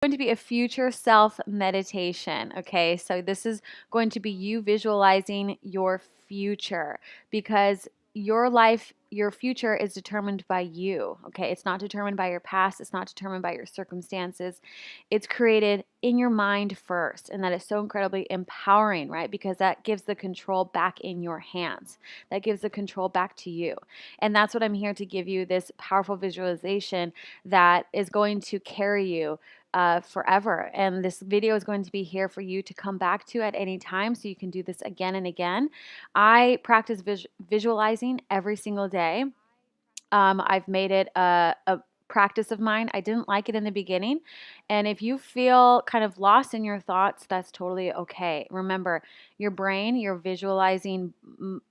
Going to be a future self meditation. Okay, so this is going to be you visualizing your future, because your life, your future is determined by you. Okay, it's not determined by your past, it's not determined by your circumstances. It's created in your mind first, and that is so incredibly empowering, right? Because that gives the control back in your hands, that gives the control back to you. And that's what I'm here to give you, this powerful visualization that is going to carry you forever. And this video is going to be here for you to come back to at any time, so you can do this again and again. I practice visualizing every single day. I've made it a practice of mine. I didn't like it in the beginning. And if you feel kind of lost in your thoughts, that's totally okay. Remember, your brain, your visualizing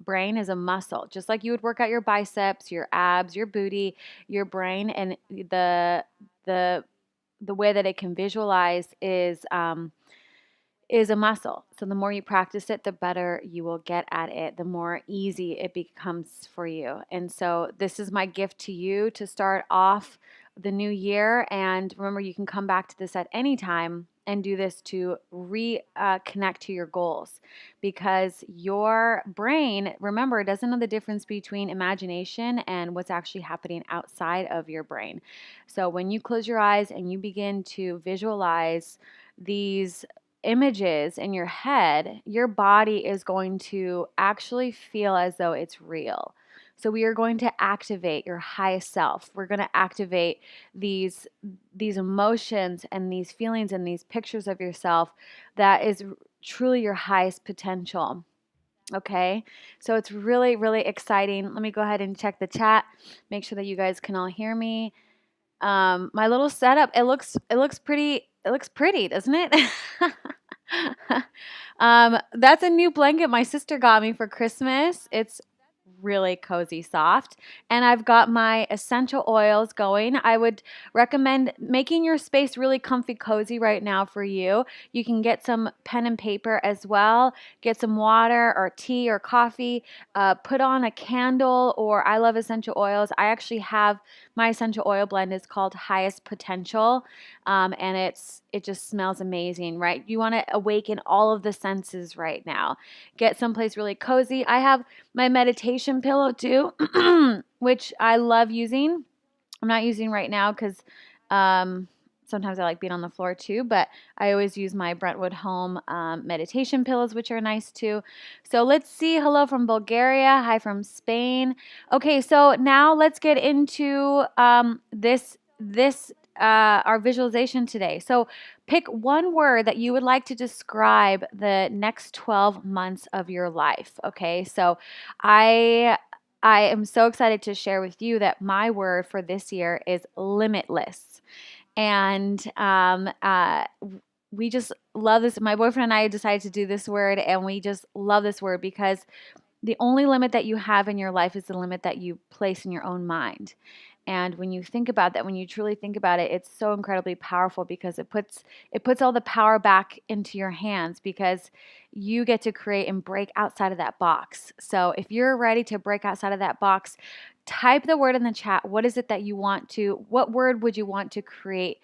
brain is a muscle. Just like you would work out your biceps, your abs, your booty, your brain, and the the way that it can visualize is a muscle. So the more you practice it, the better you will get at it, the more easy it becomes for you. And so this is my gift to you to start off the new year. And remember, you can come back to this at any time and do this to reconnect to your goals, because your brain, remember, doesn't know the difference between imagination and what's actually happening outside of your brain. So when you close your eyes and you begin to visualize these images in your head, your body is going to actually feel as though it's real. So we are going to activate your highest self. We're going to activate these emotions and these feelings and these pictures of yourself that is truly your highest potential. Okay? So it's really, really exciting. Let me go ahead and check the chat. Make sure that you guys can all hear me. My little setup, it looks pretty, doesn't it? That's a new blanket my sister got me for Christmas. It's really cozy soft, and I've got my essential oils going. I would recommend making your space really comfy cozy right now for you. You can get some pen and paper as well, get some water or tea or coffee, put on a candle, or I love essential oils. I actually have my essential oil blend is called Highest Potential, and it just smells amazing, right? You want to awaken all of the senses right now. Get someplace really cozy. I have my meditation pillow too, which I love using. I'm not using right now because sometimes I like being on the floor too, but I always use my Brentwood Home meditation pillows, which are nice too. So let's see. Hello from Bulgaria. Hi from Spain. Okay, so now let's get into our visualization today. So pick one word that you would like to describe the next 12 months of your life. Okay, so I am so excited to share with you that my word for this year is limitless. And we just love this. My boyfriend and I decided to do this word, and we just love this word because the only limit that you have in your life is the limit that you place in your own mind. And when you think about that, when you truly think about it, it's so incredibly powerful because it puts all the power back into your hands, because you get to create and break outside of that box. So if you're ready to break outside of that box, type the word in the chat. What word would you want to create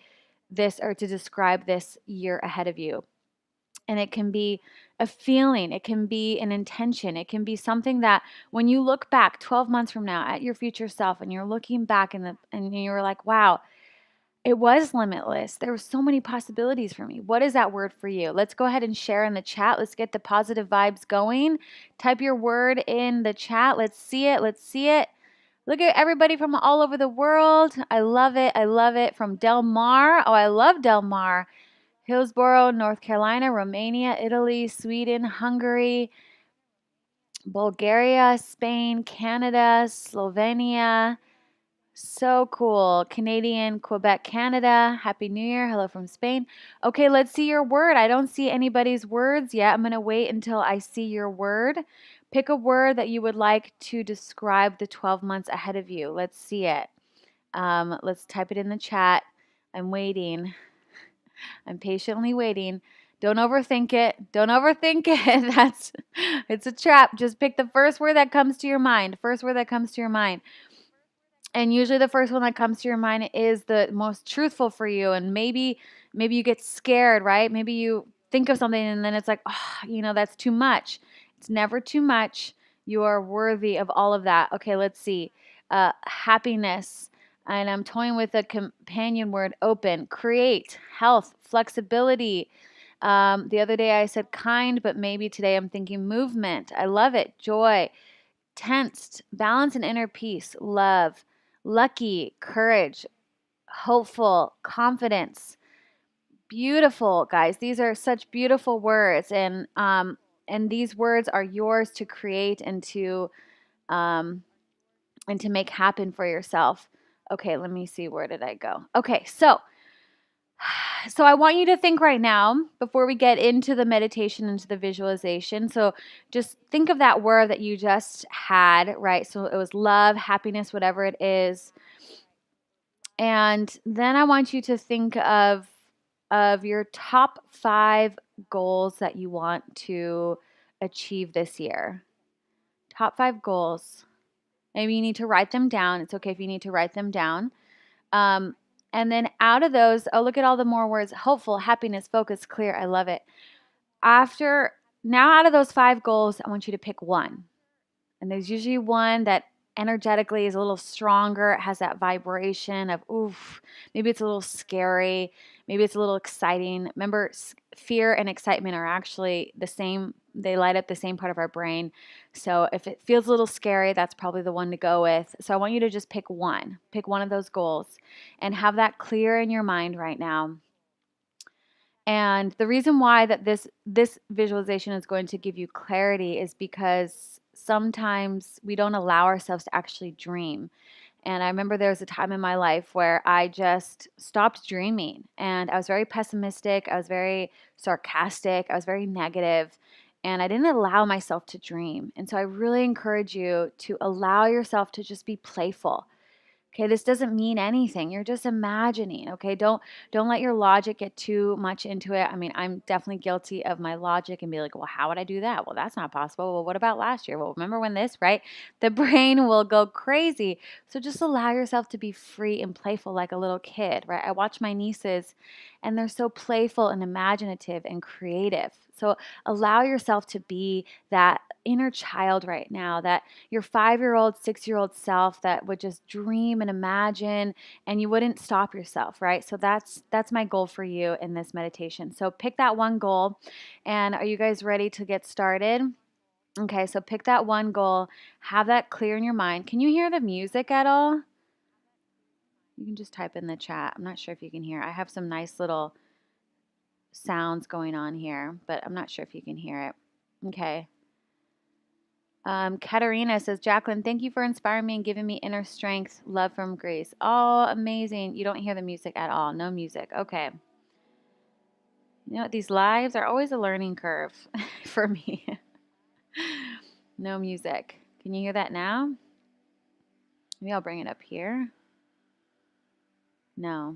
this or to describe this year ahead of you? And it can be a feeling, it can be an intention, it can be something that when you look back 12 months from now at your future self and you're looking back and you're like, wow, it was limitless. There were so many possibilities for me. What is that word for you? Let's go ahead and share in the chat. Let's get the positive vibes going. Type your word in the chat. Let's see it. Let's see it. Look at everybody from all over the world. I love it. I love it. From Del Mar. Oh, I love Del Mar. Hillsborough, North Carolina, Romania, Italy, Sweden, Hungary, Bulgaria, Spain, Canada, Slovenia. So cool. Canadian, Quebec, Canada. Happy New Year. Hello from Spain. Okay, let's see your word. I don't see anybody's words yet. I'm going to wait until I see your word. Pick a word that you would like to describe the 12 months ahead of you. Let's see it. Let's type it in the chat. I'm waiting. I'm patiently waiting. Don't overthink it. Don't overthink it. It's a trap. Just pick the first word that comes to your mind. First word that comes to your mind. And usually the first one that comes to your mind is the most truthful for you. And maybe Maybe you get scared, right? Maybe you think of something and then it's like, oh, that's too much. It's never too much. You are worthy of all of that. Okay, let's see. Happiness. And I'm toying with a companion word, open, create, health, flexibility. The other day I said kind, but maybe today I'm thinking movement. I love it. Joy, tensed, balance and inner peace, love, lucky, courage, hopeful, confidence. Beautiful, guys. These are such beautiful words, and these words are yours to create um, and to make happen for yourself. Okay, let me see. Where did I go? Okay, so I want you to think right now before we get into the meditation, into the visualization. So just think of that word that you just had, right? So it was love, happiness, whatever it is. And then I want you to think of your top 5 goals that you want to achieve this year. Top 5 goals. Maybe you need to write them down. It's okay if you need to write them down. Um, and then out of those, oh, look at all the more words: hopeful, happiness, focus, clear. I love it. Now out of those 5 goals, I want you to pick one. And there's usually one that energetically is a little stronger. It has that vibration of, oof, maybe it's a little scary. Maybe it's a little exciting. Remember, fear and excitement are actually the same. They light up the same part of our brain. So if it feels a little scary, that's probably the one to go with. So I want you to just pick one. Pick one of those goals and have that clear in your mind right now. And the reason why that this visualization is going to give you clarity is because sometimes we don't allow ourselves to actually dream. And I remember there was a time in my life where I just stopped dreaming and I was very pessimistic, I was very sarcastic, I was very negative, and I didn't allow myself to dream. And so I really encourage you to allow yourself to just be playful. Okay, this doesn't mean anything. You're just imagining, okay? Don't let your logic get too much into it. I mean, I'm definitely guilty of my logic and be like, "Well, how would I do that?" Well, that's not possible. Well, what about last year? Well, remember when this, right? The brain will go crazy. So just allow yourself to be free and playful like a little kid, right? I watch my nieces and they're so playful and imaginative and creative. So allow yourself to be that inner child right now, that your 5-year-old, 6-year-old self that would just dream and imagine and you wouldn't stop yourself, right? So that's my goal for you in this meditation. So pick that one goal. And are you guys ready to get started? Okay, so pick that one goal, have that clear in your mind. Can you hear the music at all? You can just type in the chat. I'm not sure if you can hear. I have some nice little sounds going on here, but I'm not sure if you can hear it. Okay. Katarina says, Jacqueline, thank you for inspiring me and giving me inner strength. Love from Greece. Oh, amazing. You don't hear the music at all. No music. Okay. You know what? These lives are always a learning curve for me. No music. Can you hear that now? Maybe I'll bring it up here. No.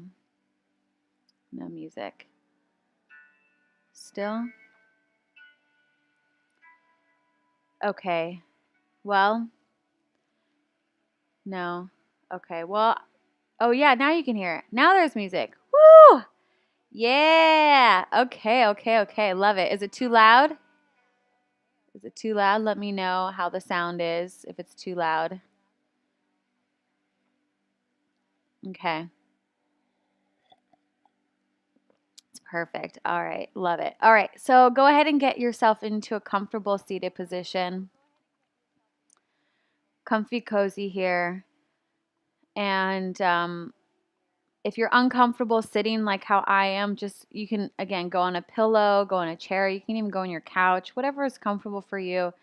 No music. Still? Okay. Well, no. Okay. Well, oh yeah, now you can hear it. Now there's music. Woo! Yeah. Okay, okay, okay. Love it. Is it too loud? Is it too loud? Let me know how the sound is if it's too loud. Okay. It's perfect. All right. Love it. All right. So go ahead and get yourself into a comfortable seated position. Comfy, cozy here. And if you're uncomfortable sitting like how I am, just you can, again, go on a pillow, go on a chair. You can even go on your couch, whatever is comfortable for you.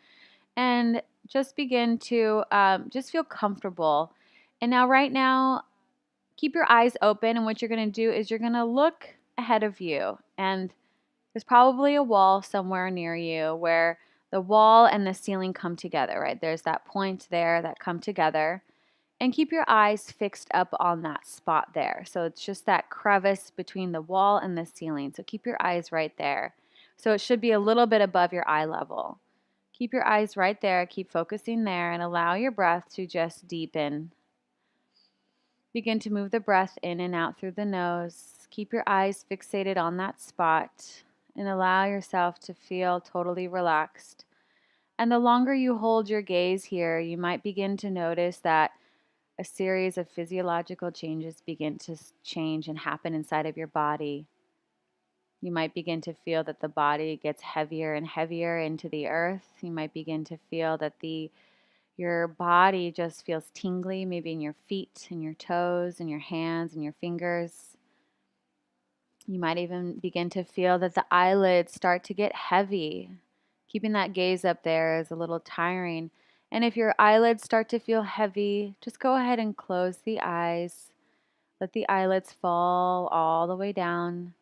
And just begin to just feel comfortable. And now, right now, keep your eyes open. And what you're going to do is you're going to look ahead of you. And there's probably a wall somewhere near you where the wall and the ceiling come together, right? There's that point there that come together. And keep your eyes fixed up on that spot there. So it's just that crevice between the wall and the ceiling. So keep your eyes right there. So it should be a little bit above your eye level. Keep your eyes right there. Keep focusing there and allow your breath to just deepen. Begin to move the breath in and out through the nose. Keep your eyes fixated on that spot and allow yourself to feel totally relaxed. And the longer you hold your gaze here, you might begin to notice that a series of physiological changes begin to change and happen inside of your body. You might begin to feel that the body gets heavier and heavier into the earth. You might begin to feel that your body just feels tingly, maybe in your feet and your toes and your hands and your fingers. You might even begin to feel that the eyelids start to get heavy. Keeping that gaze up there is a little tiring. And if your eyelids start to feel heavy, just go ahead and close the eyes. Let the eyelids fall all the way down.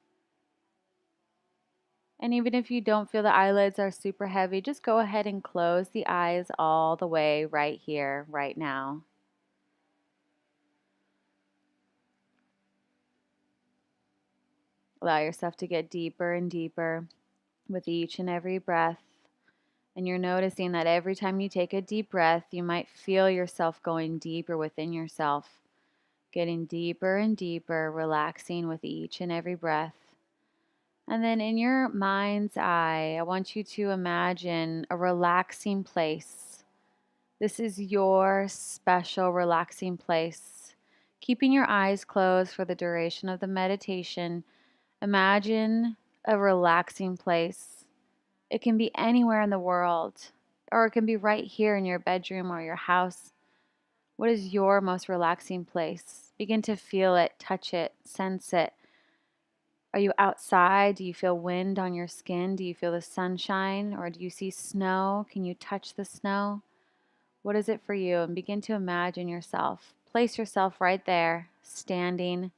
And even if you don't feel the eyelids are super heavy, just go ahead and close the eyes all the way right here, right now. Allow yourself to get deeper and deeper with each and every breath. And you're noticing that every time you take a deep breath, you might feel yourself going deeper within yourself, getting deeper and deeper, relaxing with each and every breath. And then in your mind's eye, I want you to imagine a relaxing place. This is your special relaxing place. Keeping your eyes closed for the duration of the meditation, imagine a relaxing place. It can be anywhere in the world, or it can be right here in your bedroom or your house. What is your most relaxing place? Begin to feel it, touch it, sense it. Are you outside? Do you feel wind on your skin? Do you feel the sunshine? Or do you see snow? Can you touch the snow? What is it for you? And begin to imagine yourself. Place yourself right there, standing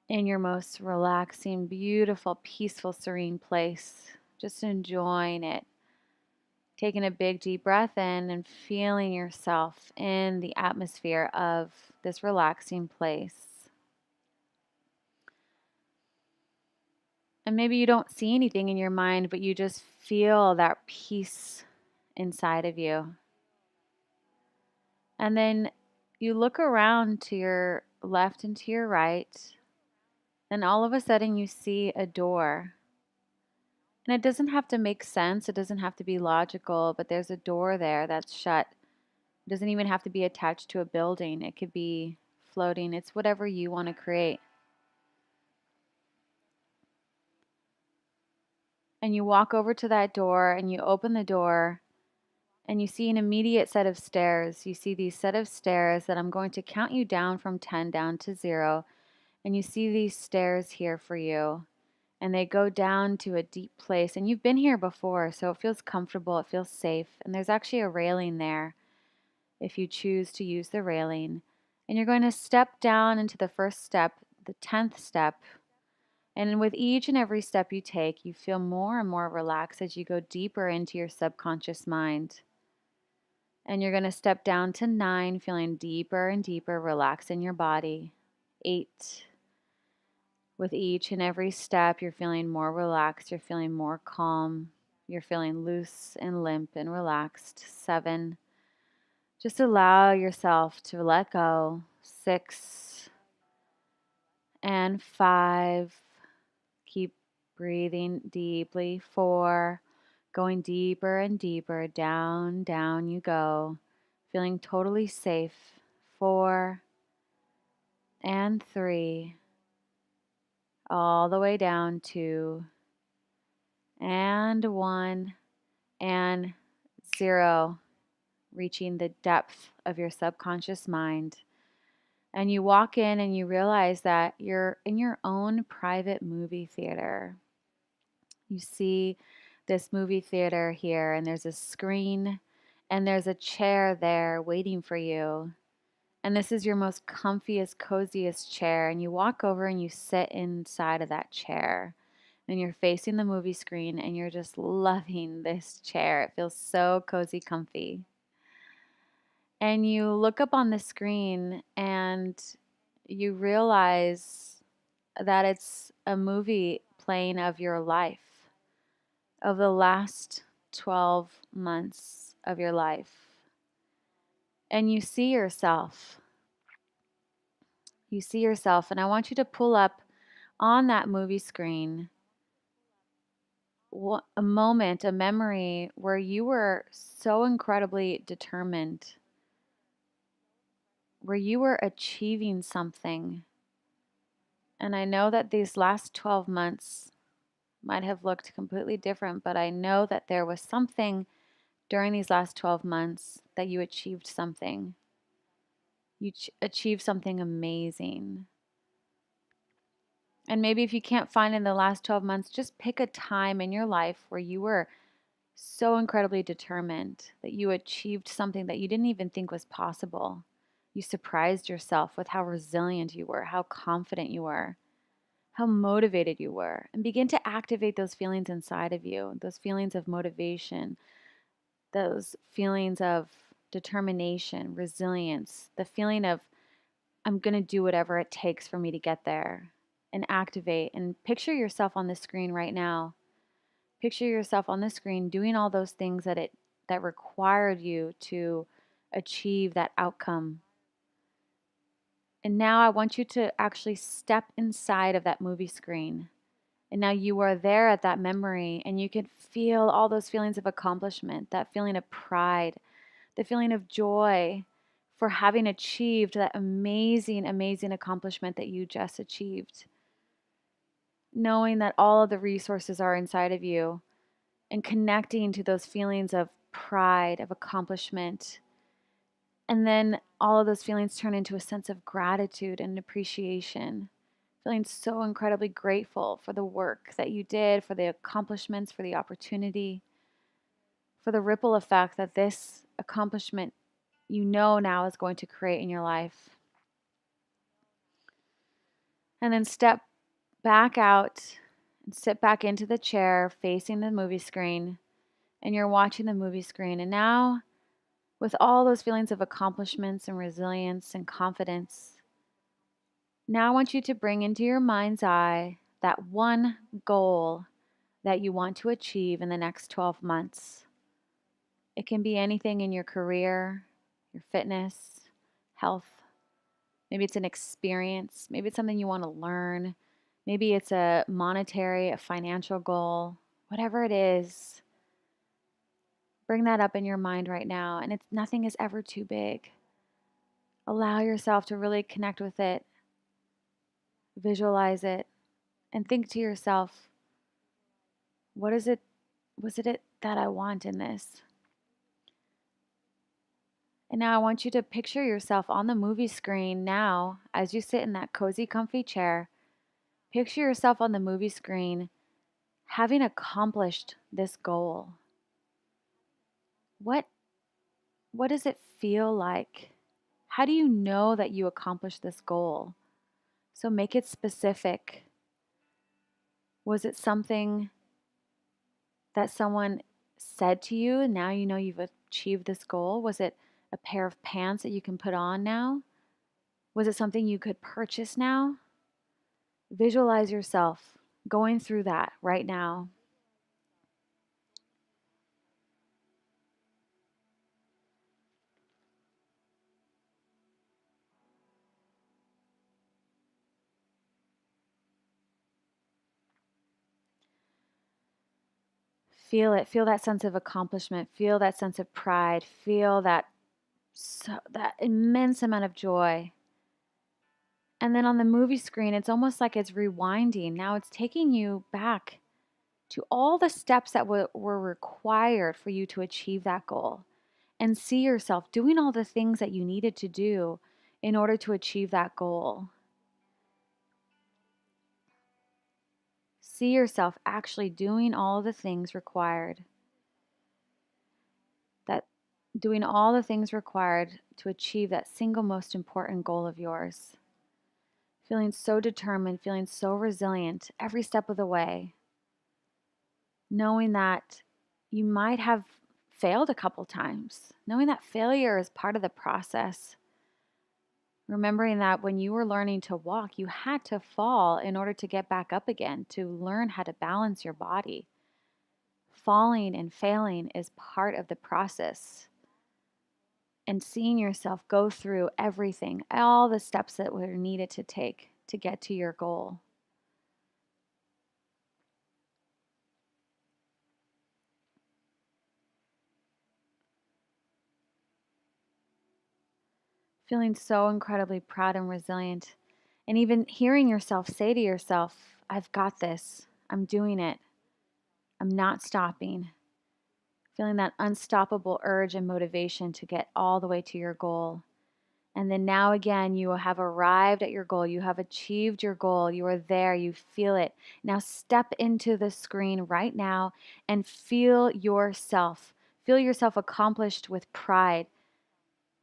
in your most relaxing, beautiful, peaceful, serene place. Just enjoying it. Taking a big deep breath in and feeling yourself in the atmosphere of this relaxing place. And maybe you don't see anything in your mind, but you just feel that peace inside of you. And then you look around to your left and to your right, and all of a sudden you see a door. And it doesn't have to make sense, it doesn't have to be logical, but there's a door there that's shut. It doesn't even have to be attached to a building, it could be floating. It's whatever you want to create. And you walk over to that door and you open the door and you see an immediate set of stairs. You see these set of stairs that I'm going to count you down from 10 down to 0. And you see these stairs here for you. And they go down to a deep place. And you've been here before, so it feels comfortable, it feels safe. And there's actually a railing there if you choose to use the railing. And you're going to step down into the first step, the 10th step. And with each and every step you take, you feel more and more relaxed as you go deeper into your subconscious mind. And you're going to step down to 9, feeling deeper and deeper, relaxed in your body. 8. With each and every step, you're feeling more relaxed, you're feeling more calm, you're feeling loose and limp and relaxed. 7. Just allow yourself to let go. 6 and 5. Keep breathing deeply. 4. Going deeper and deeper. Down, down you go. Feeling totally safe. 4 and 3. All the way down. 2 and 1 and 0. Reaching the depth of your subconscious mind. And you walk in and you realize that you're in your own private movie theater. You see this movie theater here, and there's a screen, and there's a chair there waiting for you. And this is your most comfiest, coziest chair. And you walk over and you sit inside of that chair. And you're facing the movie screen, and you're just loving this chair. It feels so cozy, comfy. And you look up on the screen, and you realize that it's a movie playing of your life, of the last 12 months of your life. And you see yourself. You see yourself, and I want you to pull up on that movie screen a moment, a memory where you were so incredibly determined, where you were achieving something. And I know that these last 12 months might have looked completely different, but I know that there was something during these last 12 months that you achieved something. You achieved something amazing. And maybe if you can't find in the last 12 months, just pick a time in your life where you were so incredibly determined that you achieved something that you didn't even think was possible. You surprised yourself with how resilient you were, how confident you were, how motivated you were, and begin to activate those feelings inside of you, those feelings of motivation, those feelings of determination, resilience, the feeling of, I'm going to do whatever it takes for me to get there, and activate and picture yourself on the screen right now. Picture yourself on the screen doing all those things that required you to achieve that outcome. And now I want you to actually step inside of that movie screen. And now you are there at that memory and you can feel all those feelings of accomplishment, that feeling of pride, the feeling of joy for having achieved that amazing, amazing accomplishment that you just achieved. Knowing that all of the resources are inside of you and connecting to those feelings of pride, of accomplishment. And then all of those feelings turn into a sense of gratitude and appreciation. Feeling so incredibly grateful for the work that you did, for the accomplishments, for the opportunity, for the ripple effect that this accomplishment you know now is going to create in your life. And then step back out and sit back into the chair facing the movie screen. And you're watching the movie screen. And now, with all those feelings of accomplishments and resilience and confidence, now I want you to bring into your mind's eye that one goal that you want to achieve in the next 12 months. It can be anything in your career, your fitness, health. Maybe it's an experience. Maybe it's something you want to learn. Maybe it's a monetary, a financial goal. Whatever it is, bring that up in your mind right now. And nothing is ever too big. Allow yourself to really connect with it, visualize it, and think to yourself, what is it, was it that I want in this? And now I want you to picture yourself on the movie screen now as you sit in that cozy, comfy chair. Picture yourself on the movie screen having accomplished this goal. What what does it feel like? How do you know that you accomplished this goal? So make it specific. Was it something that someone said to you and now you know you've achieved this goal? Was it a pair of pants that you can put on now? Was it something you could purchase now? Visualize yourself going through that right now. Feel it. Feel that sense of accomplishment. Feel that sense of pride. Feel that immense amount of joy. And then on the movie screen, it's almost like it's rewinding. Now it's taking you back to all the steps that were required for you to achieve that goal. And see yourself doing all the things that you needed to do in order to achieve that goal. See yourself actually doing all the things required. That doing all the things required to achieve that single most important goal of yours. Feeling so determined, feeling so resilient every step of the way. Knowing that you might have failed a couple times. Knowing that failure is part of the process. Remembering that when you were learning to walk, you had to fall in order to get back up again, to learn how to balance your body. Falling and failing is part of the process. And seeing yourself go through everything, all the steps that were needed to take to get to your goal. feeling so incredibly proud and resilient. And even hearing yourself say to yourself, I've got this. I'm doing it. I'm not stopping. Feeling that unstoppable urge and motivation to get all the way to your goal. And then now again, you have arrived at your goal. You have achieved your goal. You are there. You feel it. Now step into the screen right now and feel yourself. Feel yourself accomplished with pride.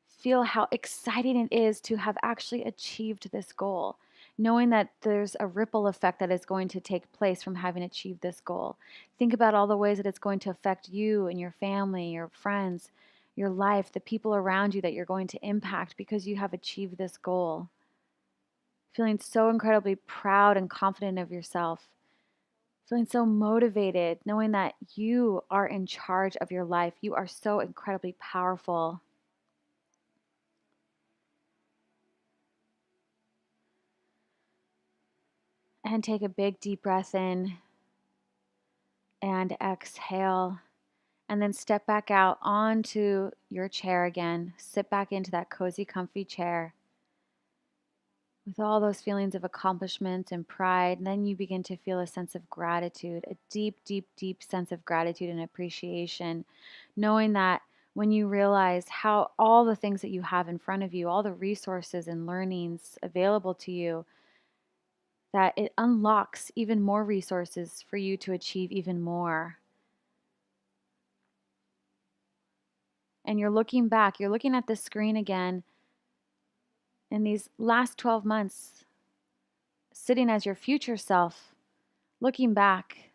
Feel how exciting it is to have actually achieved this goal, knowing that there's a ripple effect that is going to take place from having achieved this goal. Think about all the ways that it's going to affect you and your family, your friends, your life, the people around you that you're going to impact because you have achieved this goal. Feeling so incredibly proud and confident of yourself. Feeling so motivated, knowing that you are in charge of your life. You are so incredibly powerful. And take a big deep breath in and exhale. And then step back out onto your chair again. Sit back into that cozy, comfy chair with all those feelings of accomplishment and pride. And then you begin to feel a sense of gratitude, a deep, deep, deep sense of gratitude and appreciation, knowing that when you realize how all the things that you have in front of you, all the resources and learnings available to you, that it unlocks even more resources for you to achieve even more. And you're looking back, you're looking at the screen again in these last 12 months, sitting as your future self, looking back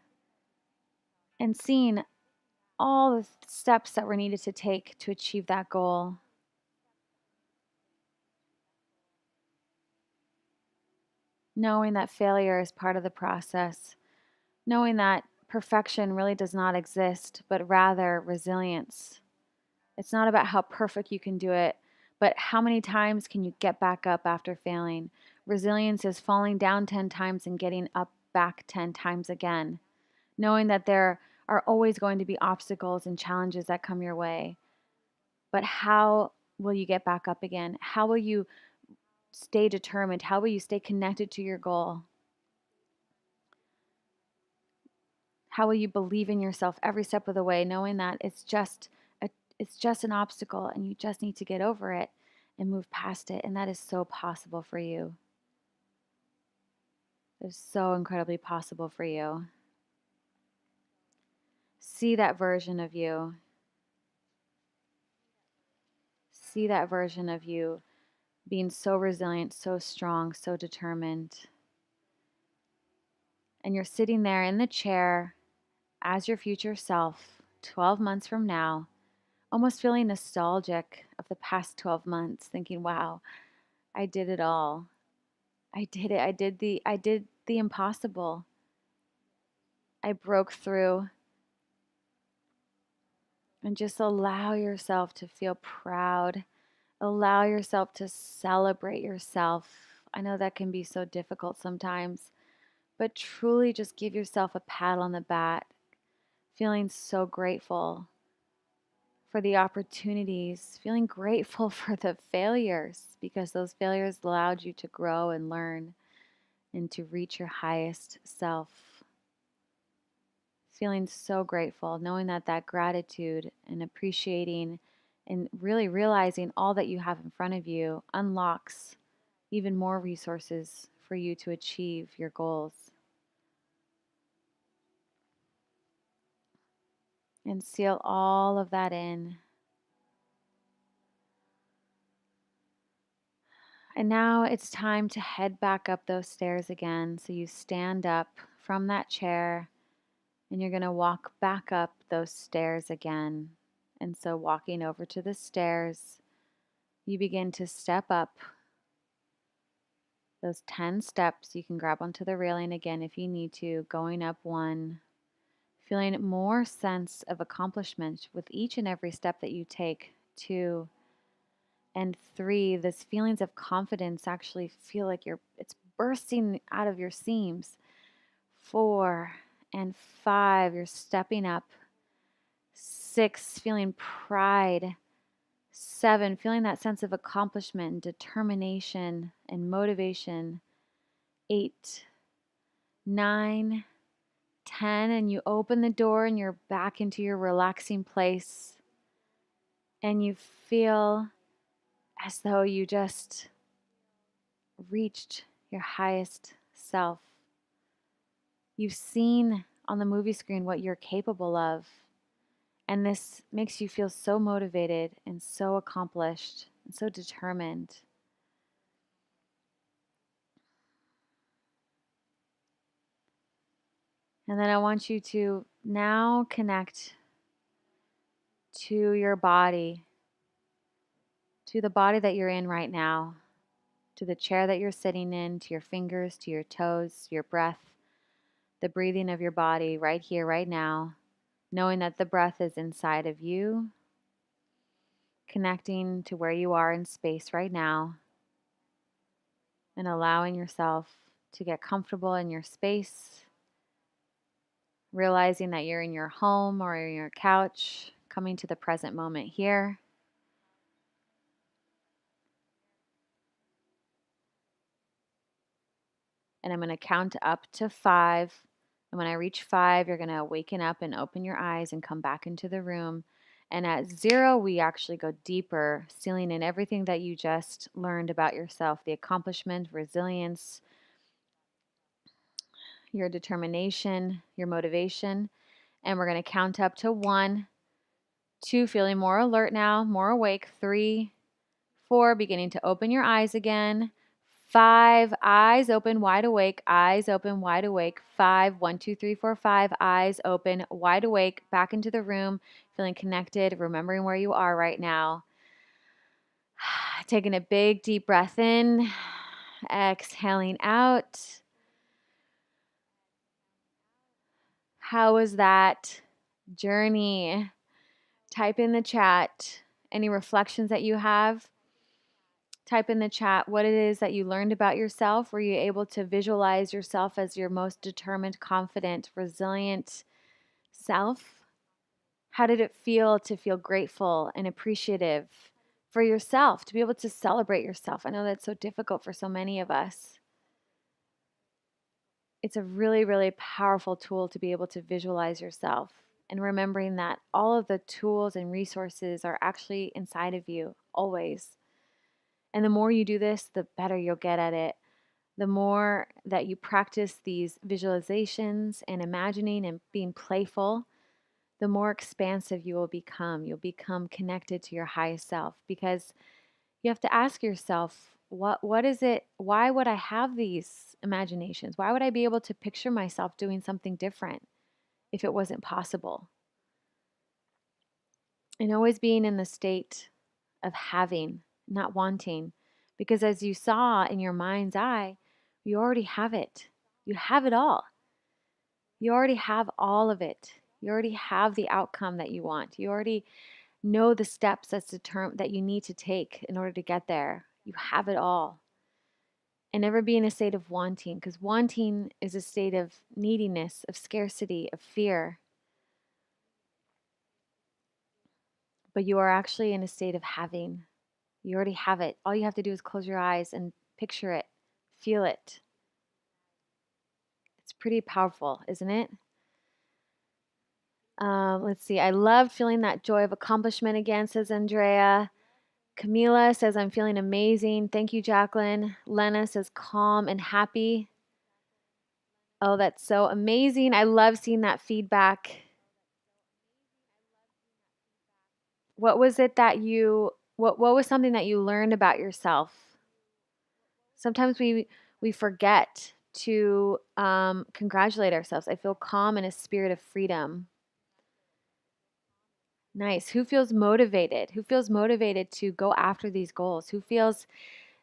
and seeing all the steps that were needed to take to achieve that goal. Knowing that failure is part of the process, knowing that perfection really does not exist, but rather resilience. It's not about how perfect you can do it, but how many times can you get back up after failing? Resilience is falling down 10 times and getting up back 10 times again, knowing that there are always going to be obstacles and challenges that come your way. But how will you get back up again? How will you stay determined? How will you stay connected to your goal? How will you believe in yourself every step of the way, knowing that it's just an obstacle and you just need to get over it and move past it, and that is so possible for you. It's so incredibly possible for you. See that version of you. See that version of you being so resilient, so strong, so determined. And you're sitting there in the chair as your future self 12 months from now, almost feeling nostalgic of the past 12 months, thinking, wow, I did it all. I did it. I did the impossible. I broke through. And just allow yourself to feel proud. Allow yourself to celebrate yourself. I know that can be so difficult sometimes, but truly just give yourself a pat on the back, feeling so grateful for the opportunities, feeling grateful for the failures because those failures allowed you to grow and learn and to reach your highest self. Feeling so grateful, knowing that that gratitude and appreciating and really realizing all that you have in front of you unlocks even more resources for you to achieve your goals. And seal all of that in. And now it's time to head back up those stairs again. So you stand up from that chair and you're going to walk back up those stairs again. And so walking over to the stairs, you begin to step up those 10 steps. You can grab onto the railing again if you need to, going up one, feeling more sense of accomplishment with each and every step that you take. 2 and 3, this feelings of confidence actually feel like it's bursting out of your seams. 4 and 5, you're stepping up. 6, feeling pride. 7, feeling that sense of accomplishment, determination, and motivation. 8, 9, 10, and you open the door and you're back into your relaxing place. And you feel as though you just reached your highest self. You've seen on the movie screen what you're capable of. And this makes you feel so motivated and so accomplished and so determined. And then I want you to now connect to your body, to the body that you're in right now, to the chair that you're sitting in, to your fingers, to your toes, your breath, the breathing of your body right here, right now, knowing that the breath is inside of you, connecting to where you are in space right now, and allowing yourself to get comfortable in your space, realizing that you're in your home or in your couch, coming to the present moment here. And I'm going to count up to 5. And when I reach 5, you're going to waken up and open your eyes and come back into the room. And at 0, we actually go deeper, sealing in everything that you just learned about yourself, the accomplishment, resilience, your determination, your motivation. And we're going to count up to 1, 2, feeling more alert now, more awake. 3, 4, beginning to open your eyes again. 5, eyes open, wide awake, eyes open, wide awake. 5, 1, 2, 3, 4, 5, eyes open, wide awake, back into the room, feeling connected, remembering where you are right now. Taking a big, deep breath in, exhaling out. How was that journey? Type in the chat any reflections that you have. Type in the chat what it is that you learned about yourself. Were you able to visualize yourself as your most determined, confident, resilient self? How did it feel to feel grateful and appreciative for yourself, to be able to celebrate yourself? I know that's so difficult for so many of us. It's a really, really powerful tool to be able to visualize yourself, and remembering that all of the tools and resources are actually inside of you always. And the more you do this, the better you'll get at it. The more that you practice these visualizations and imagining and being playful, the more expansive you will become. You'll become connected to your highest self, because you have to ask yourself, what is it? Why would I have these imaginations? Why would I be able to picture myself doing something different if it wasn't possible? And always being in the state of having, not wanting. Because as you saw in your mind's eye, you already have it. You have it all. You already have all of it. You already have the outcome that you want. You already know the steps that you need to take in order to get there. You have it all. And never be in a state of wanting, because wanting is a state of neediness, of scarcity, of fear. But you are actually in a state of having. You already have it. All you have to do is close your eyes and picture it, feel it. It's pretty powerful, isn't it? Let's see. I love feeling that joy of accomplishment again, says Andrea. Camila says, I'm feeling amazing. Thank you, Jacqueline. Lena says, calm and happy. Oh, that's so amazing. I love seeing that feedback. What was it that what was something that you learned about yourself? Sometimes we forget to congratulate ourselves. I feel calm in a spirit of freedom. Nice. Who feels motivated? Who feels motivated to go after these goals? Who feels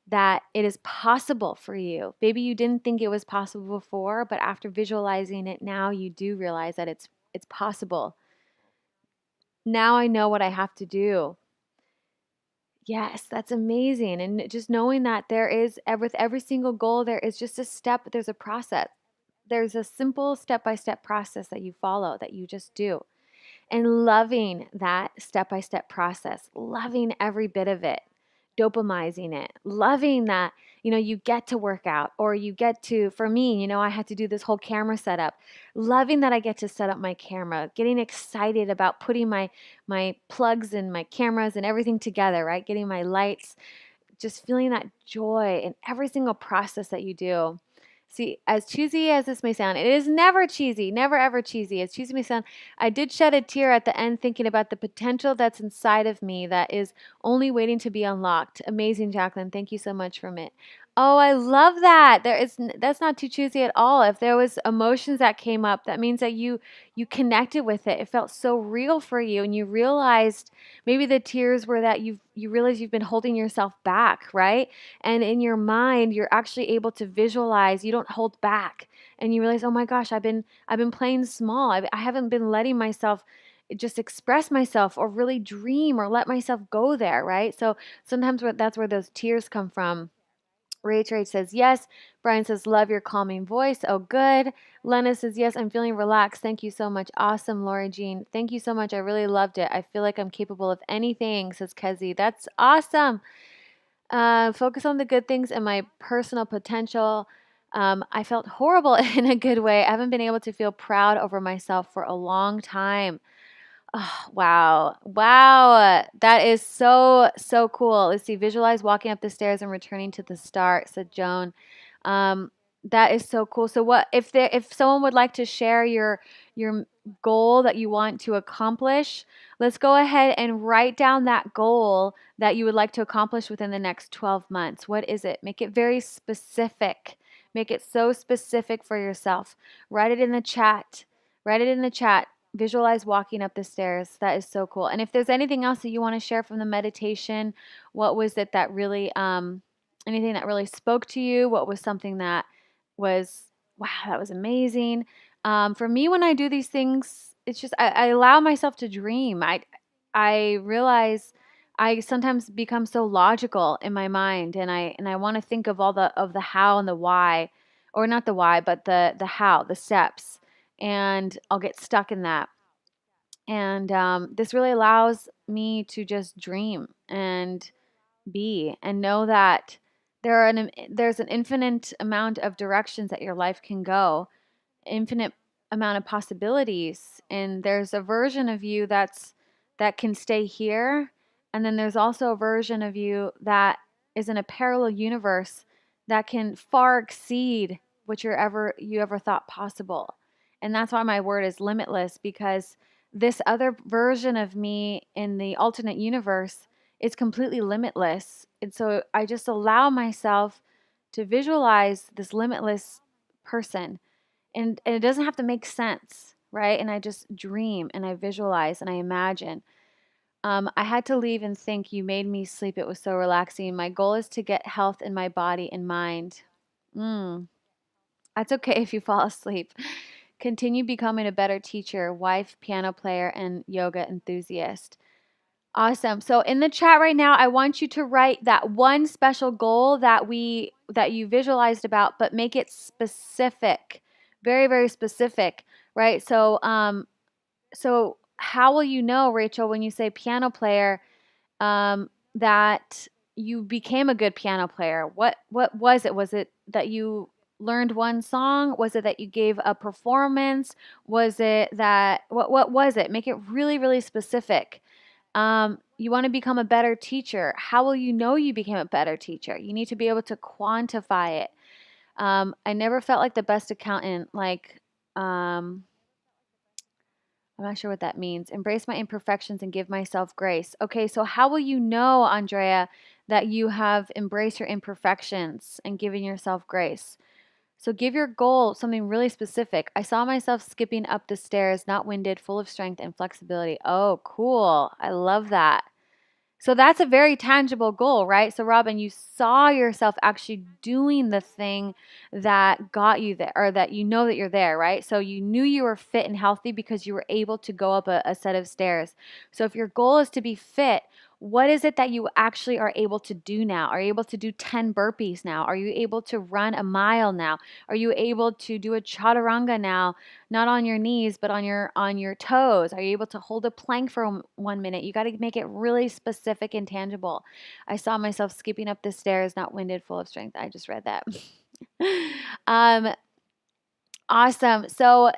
that it is possible for you? Maybe you didn't think it was possible before, but after visualizing it now, you do realize that it's possible. Now I know what I have to do. Yes, that's amazing. And just knowing that with every single goal, there is just a step, there's a process. There's a simple step-by-step process that you follow, that you just do. and loving that step-by-step process, loving every bit of it, dopamizing it, loving that, you get to work out, or you get to, for me, I had to do this whole camera setup, loving that I get to set up my camera, getting excited about putting my plugs and my cameras and everything together, right? Getting my lights, just feeling that joy in every single process that you do. See, as cheesy as this may sound, it is never cheesy, never ever cheesy. As cheesy as it may sound, I did shed a tear at the end thinking about the potential that's inside of me that is only waiting to be unlocked. Amazing, Jacqueline. Thank you so much for it. Oh, I love that. That's not too cheesy at all. If there was emotions that came up, that means that you connected with it. It felt so real for you, and you realized maybe the tears were that you realize you've been holding yourself back, right? And in your mind, you're actually able to visualize. You don't hold back, and you realize, oh my gosh, I've been playing small. I haven't been letting myself just express myself or really dream or let myself go there, right? So sometimes that's where those tears come from. Rach says yes. Brian says, love your calming voice. Oh, good. Lena says, yes, I'm feeling relaxed. Thank you so much. Awesome, Lori Jean. Thank you so much. I really loved it. I feel like I'm capable of anything, says Kezi. That's awesome. Focus on the good things and my personal potential. I felt horrible in a good way. I haven't been able to feel proud over myself for a long time. Oh, wow. Wow. That is so, so cool. Let's see. Visualize walking up the stairs and returning to the start, said Joan. Um, that is so cool. So what if someone would like to share your goal that you want to accomplish, let's go ahead and write down that goal that you would like to accomplish within the next 12 months. What is it? Make it very specific. Make it so specific for yourself. Write it in the chat. Write it in the chat. Visualize walking up the stairs. That is so cool. And if there's anything else that you want to share from the meditation, what was it that really, anything that really spoke to you? What was something that was, wow, that was amazing. For me, when I do these things, it's just, I allow myself to dream. I realize I sometimes become so logical in my mind, and I want to think of all the how and the why, or not the why, but the how, the steps, and I'll get stuck in that. And this really allows me to just dream and be and know that there's an infinite amount of directions that your life can go, infinite amount of possibilities, and there's a version of you that can stay here, and then there's also a version of you that is in a parallel universe that can far exceed what you ever thought possible. And that's why my word is limitless, because this other version of me in the alternate universe is completely limitless. And so I just allow myself to visualize this limitless person, and it doesn't have to make sense, right? And I just dream and I visualize and I imagine. I had to leave and think. You made me sleep. It was so relaxing. My goal is to get health in my body and mind. Mm, that's okay if you fall asleep. Continue becoming a better teacher, wife, piano player, and yoga enthusiast. Awesome. So in the chat right now, I want you to write that one special goal that you visualized about, but make it specific. Very, very specific, right? So how will you know, Rachel, when you say piano player, that you became a good piano player? What was it? Was it that you learned one song? Was it that you gave a performance? Was it that what was it? Make it really, really specific. You want to become a better teacher. How will you know you became a better teacher? You need to be able to quantify it. I never felt like the best accountant. I'm not sure what that means. Embrace my imperfections and give myself grace. Okay, so how will you know, Andrea, that you have embraced your imperfections and given yourself grace? So give your goal something really specific. I saw myself skipping up the stairs, not winded, full of strength and flexibility. Oh, cool. I love that. So that's a very tangible goal, right? So Robin, you saw yourself actually doing the thing that got you there, or that you know that you're there, right? So you knew you were fit and healthy because you were able to go up a set of stairs. So if your goal is to be fit, What is it that you actually are able to do now? Are you able to do 10 burpees now? Are you able to run a mile now? Are you able to do a chaturanga now, not on your knees, but on your toes? Are you able to hold a plank for 1 minute? You got to make it really specific and tangible. I saw myself skipping up the stairs, not winded, full of strength. I just read that. um, awesome. So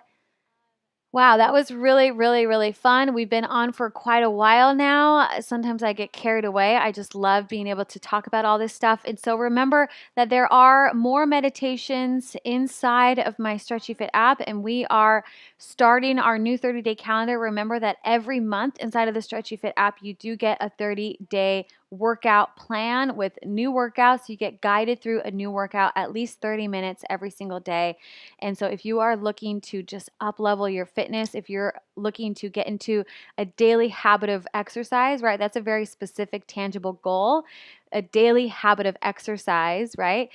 wow, that was really, really, really fun. We've been on for quite a while now. Sometimes I get carried away. I just love being able to talk about all this stuff. And so remember that there are more meditations inside of my Stretchy Fit app, and we are starting our new 30-day calendar. Remember that every month inside of the Stretchy Fit app, you do get a 30-day workout plan with new workouts. You get guided through a new workout at least 30 minutes every single day. And so if you are looking to just up level your fitness, if you're looking to get into a daily habit of exercise, right? That's a very specific, tangible goal. A daily habit of exercise, right?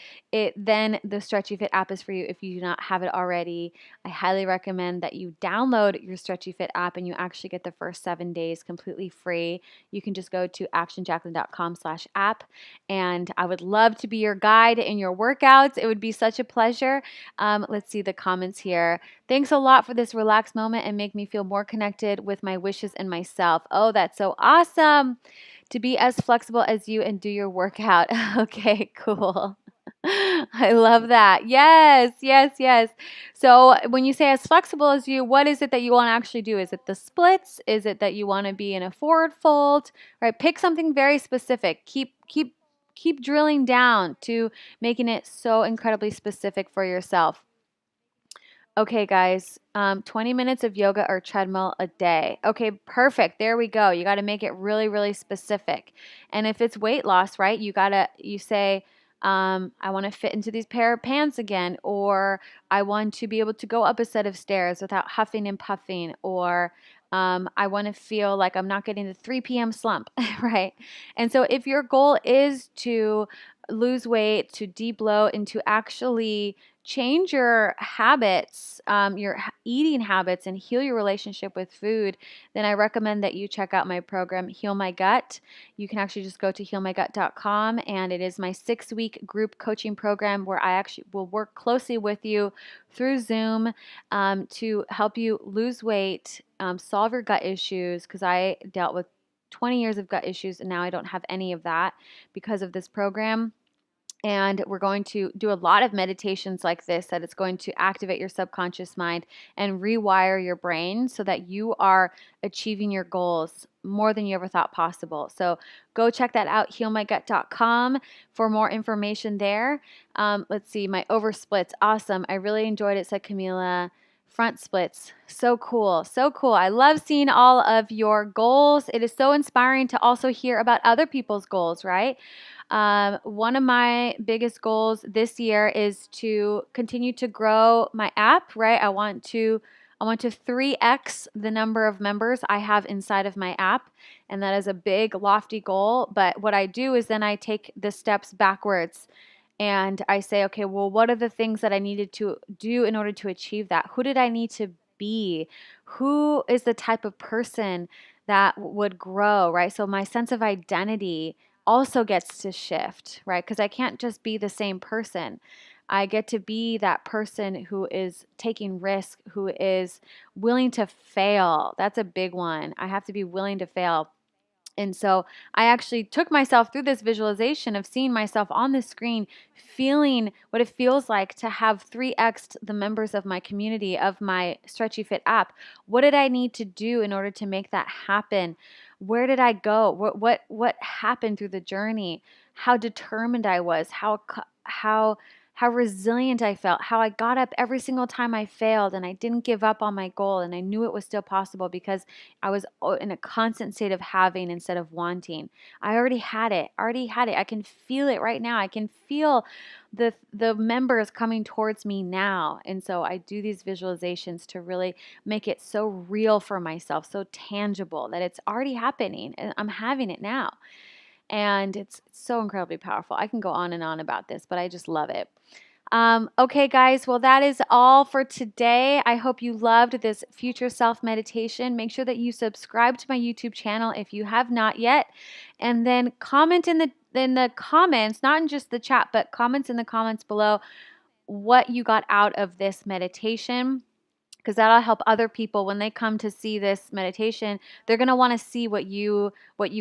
Then the Stretchy Fit app is for you if you do not have it already. I highly recommend that you download your Stretchy Fit app and you actually get the first 7 days completely free. You can just go to actionjacqueline.com/app, and I would love to be your guide in your workouts. It would be such a pleasure. Let's see the comments here. Thanks a lot for this relaxed moment and make me feel more connected with my wishes and myself. Oh, that's so awesome to be as flexible as you and do your workout. Okay, cool. I love that. Yes, yes, yes. So when you say as flexible as you, what is it that you want to actually do? Is it the splits? Is it that you want to be in a forward fold? Right? Pick something very specific. Keep drilling down to making it so incredibly specific for yourself. Okay, guys, 20 minutes of yoga or treadmill a day. Okay, perfect. There we go. You got to make it really, really specific. And if it's weight loss, right, you say, I want to fit into these pair of pants again, or I want to be able to go up a set of stairs without huffing and puffing, or I want to feel like I'm not getting the 3 p.m. slump, right? And so if your goal is to lose weight, to de-bloat, and to actually change your habits, your eating habits, and heal your relationship with food, then I recommend that you check out my program, Heal My Gut. You can actually just go to healmygut.com, and it is my 6-week group coaching program where I actually will work closely with you through Zoom to help you lose weight, solve your gut issues, because I dealt with 20 years of gut issues, and now I don't have any of that because of this program. And we're going to do a lot of meditations like this, that it's going to activate your subconscious mind and rewire your brain so that you are achieving your goals more than you ever thought possible. So go check that out, healmygut.com, for more information there. Let's see, my over splits. Awesome. I really enjoyed it, said Camila. Front splits. So cool. So cool. I love seeing all of your goals. It is so inspiring to also hear about other people's goals, right? One of my biggest goals this year is to continue to grow my app, right? I want to 3x the number of members I have inside of my app, and that is a big lofty goal. But what I do is then I take the steps backwards and I say, okay, well, what are the things that I needed to do in order to achieve that? Who did I need to be? Who is the type of person that would grow, right? So my sense of identity also gets to shift, right? Because I can't just be the same person. I get to be that person who is taking risk, who is willing to fail. That's a big one. I have to be willing to fail. And so I actually took myself through this visualization of seeing myself on the screen, feeling what it feels like to have 3x the members of my community, of my Stretchy Fit app. What did I need to do in order to make that happen? Where did I go? What happened through the journey? How determined I was, how resilient I felt, how I got up every single time I failed and I didn't give up on my goal, and I knew it was still possible because I was in a constant state of having instead of wanting. I already had it. I can feel it right now. I can feel the members coming towards me now. And so I do these visualizations to really make it so real for myself, so tangible that it's already happening and I'm having it now. And it's so incredibly powerful. I can go on and on about this, but I just love it. Okay, guys, well, that is all for today. I hope you loved this future self meditation. Make sure that you subscribe to my YouTube channel if you have not yet, and then comment in the comments, not in just the chat, but comments in the comments below what you got out of this meditation, because that'll help other people when they come to see this meditation. They're going to want to see what you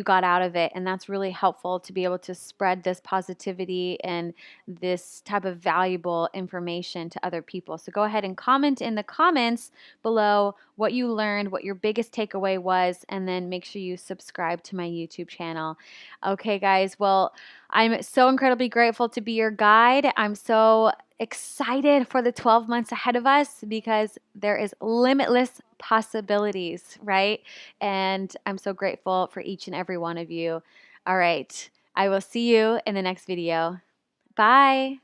got out of it, and that's really helpful to be able to spread this positivity and this type of valuable information to other people. So go ahead and comment in the comments below what you learned, what your biggest takeaway was, and then make sure you subscribe to my YouTube channel. Okay, guys, well, I'm so incredibly grateful to be your guide. I'm so excited for the 12 months ahead of us because there is limitless possibilities, right? And I'm so grateful for each and every one of you. All right. I will see you in the next video. Bye.